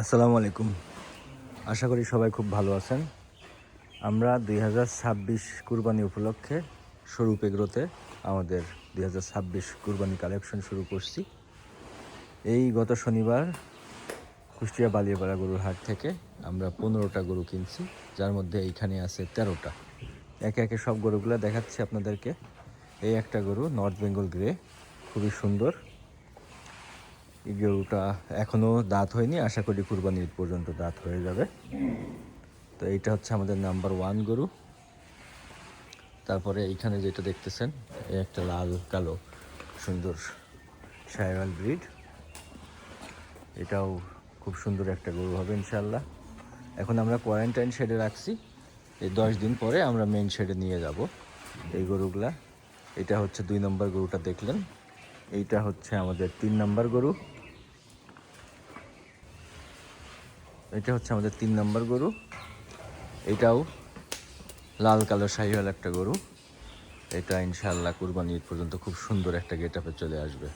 আসসালামু আলাইকুম। আশা করি সবাই খুব ভালো আছেন। আমরা 2026 কুরবানি উপলক্ষে স্বরূপ এগ্রোতে আমাদের 2026 কুরবানি কালেকশন শুরু করছি। এই গত শনিবার কুষ্টিয়া বালিয়াপাড়া গরুর হাট থেকে আমরা 15টা গরু কিনছি, যার মধ্যে এইখানে আছে 13টা। একে একে সব গরুগুলো দেখাচ্ছি আপনাদেরকে। এই একটা গরু নর্থ বেঙ্গল গ্রে, খুবই সুন্দর। এই গরুটা এখনও দাঁত হয়নি, আশা করি কুরবানির পর্যন্ত দাঁত হয়ে যাবে। তো এইটা হচ্ছে আমাদের নাম্বার 1 গরু। তারপরে এইখানে যেটা দেখতেছেন, এই একটা লাল কালো সুন্দর শাহিওয়াল ব্রিড, এটাও খুব সুন্দর একটা গরু হবে ইনশাল্লাহ। এখন আমরা কোয়ারেন্টাইন শেডে রাখছি, এই 10 দিন পরে আমরা মেইন শেডে নিয়ে যাব এই গরুগুলা। এটা হচ্ছে 2 নম্বর গরুটা দেখলেন, এইটা হচ্ছে আমাদের 3 নম্বর গরু। এটা হচ্ছে আমাদের 3 নম্বর গরু। এটাও লাল কালো শাহিওয়াল একটা গরু। এটা ইনশাআল্লাহ কুরবানির পর্যন্ত খুব সুন্দর একটা গেট আপে চলে আসবে।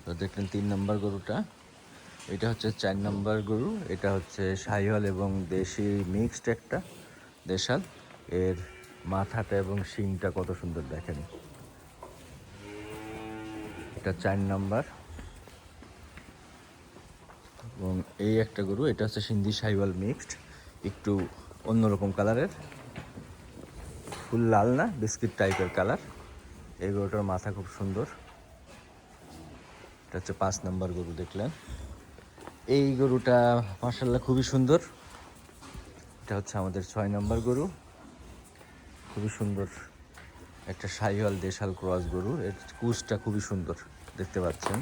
তো দেখলেন 3 নম্বর গরুটা। এটা হচ্ছে 4 নম্বর গরু। এটা হচ্ছে শাহিওয়াল এবং দেশি মিক্সড একটা দেশাল। এর মাথাটা এবং শিংটা কত সুন্দর দেখেন। এটা 4 নম্বর। এবং এই একটা গরু, এটা হচ্ছে সিন্ধি শাহিওয়াল মিক্সড, একটু অন্যরকম কালারের, ফুল লাল না, বিস্কিট টাইপের কালার। এই গরুটার মাথা খুব সুন্দর। এটা হচ্ছে 5 নম্বর গরু দেখলেন। এই গরুটা মাশাআল্লাহ খুবই সুন্দর। এটা হচ্ছে আমাদের 6 নম্বর গরু, খুবই সুন্দর একটা শাহিওয়াল দেশাল ক্রস গরু। এর কুচটা খুবই সুন্দর দেখতে পাচ্ছেন।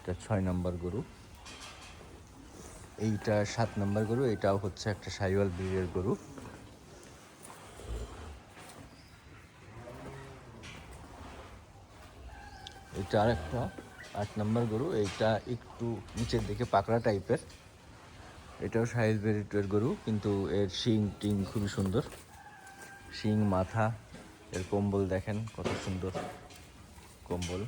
এটা 6 নম্বর গরু। এইটা 7 নম্বর গরু। এটাও হচ্ছে একটা শাহিওয়াল ব্রিডের গরু। এটা আরেকটা 8 নম্বর গরু। এইটা একটু নিচের দিকে পাকড়া টাইপের, এটাও শাহিওয়াল ব্রিডের গরু, কিন্তু এর শিং টিং খুবই সুন্দর। শিং, মাথা, এর কম্বল দেখেন কত সুন্দর কম্বল।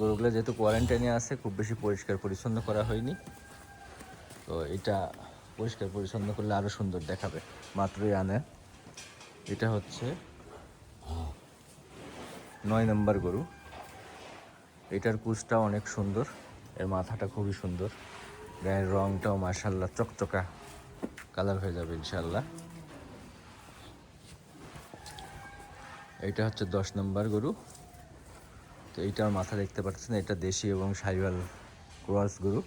গরুগুলো যেহেতু কোয়ারেন্টাইনে আছে, খুব বেশি পরিষ্কার পরিচ্ছন্ন করা হয়নি, তো এটা পরিষ্কার পরিচ্ছন্ন করলে আরও সুন্দর দেখাবে। মাত্রই আনে। এটা হচ্ছে 9 নম্বর গরু। এটার কুচটাও অনেক সুন্দর, এর মাথাটা খুবই সুন্দর, গায়ের রংটাও মাশাআল্লাহ চকচকা কালার হয়ে যাবে ইনশাআল্লাহ। এইটা হচ্ছে 10 নম্বর গরু। তো এইটার মাথা দেখতে পাচ্ছেন, এটা দেশি এবং শাহিওয়াল ক্রস গরু।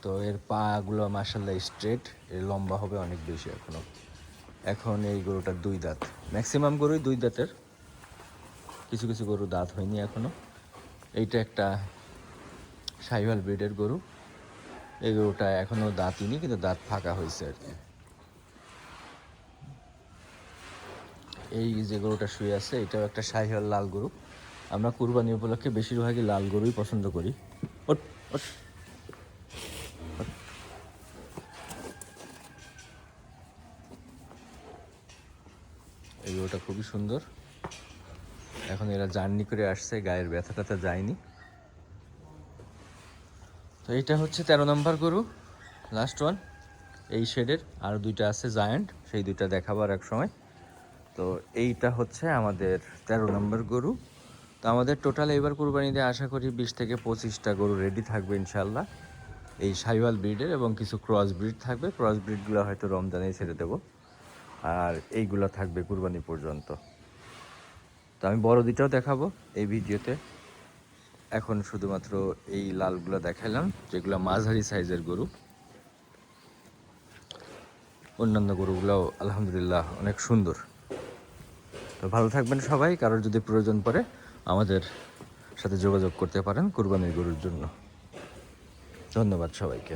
তো এর পাগুলো মাশাআল্লাহ স্ট্রেট, এর লম্বা হবে অনেক বেশি এখনও। এখন এই গরুটার 2 দাঁত, ম্যাক্সিমাম গরুই 2 দাঁতের, কিছু কিছু গরু দাঁত হয়নি এখনও। এইটা একটা শাহিওয়াল ব্রিডের গরু। এই গরুটা এখনও দাঁতইনি, কিন্তু দাঁত ফাঁকা হয়েছে আর কি। এই যে গরুটা শুয়ে আছে, এটাও একটা শাহিওয়াল লাল গরু। আমরা কুরবানি উপলক্ষে বেশিরভাগই লাল গরুই পছন্দ করি। ওট ওট। এই গরুটা খুবই সুন্দর। এখন এরা জার্নি করে আসছে, গায়ের ব্যথা ট্যাথা যায়নি। তো এইটা হচ্ছে 13 নম্বর গরু, লাস্ট ওয়ান এই শেডের। আর 2টা আছে জায়ান্ট, সেই 2টা দেখাবার এক সময়। তো এইটা হচ্ছে আমাদের 13 নম্বর গরু। তো আমাদের টোটাল এবার কুরবানিতে আশা করি 20 থেকে 25টা গরু রেডি থাকবে ইনশাল্লাহ, এই শাহিওয়াল ব্রিডের, এবং কিছু ক্রস ব্রিড থাকবে। ক্রস ব্রিডগুলো হয়তো রমজানেই ছেড়ে দেবো, আর এইগুলো থাকবে কুরবানি পর্যন্ত। তো আমি বড় দুটাও দেখাবো এই ভিডিওতে। এখন শুধুমাত্র এই লালগুলো দেখালাম, যেগুলো মাঝারি সাইজের গরু। অন্যান্য গরুগুলোও আলহামদুলিল্লাহ অনেক সুন্দর। তো ভালো থাকবেন সবাই। কারোর যদি প্রয়োজন পড়ে আমাদের সাথে যোগাযোগ করতে পারেন কুরবানির গরুর জন্য। ধন্যবাদ সবাইকে।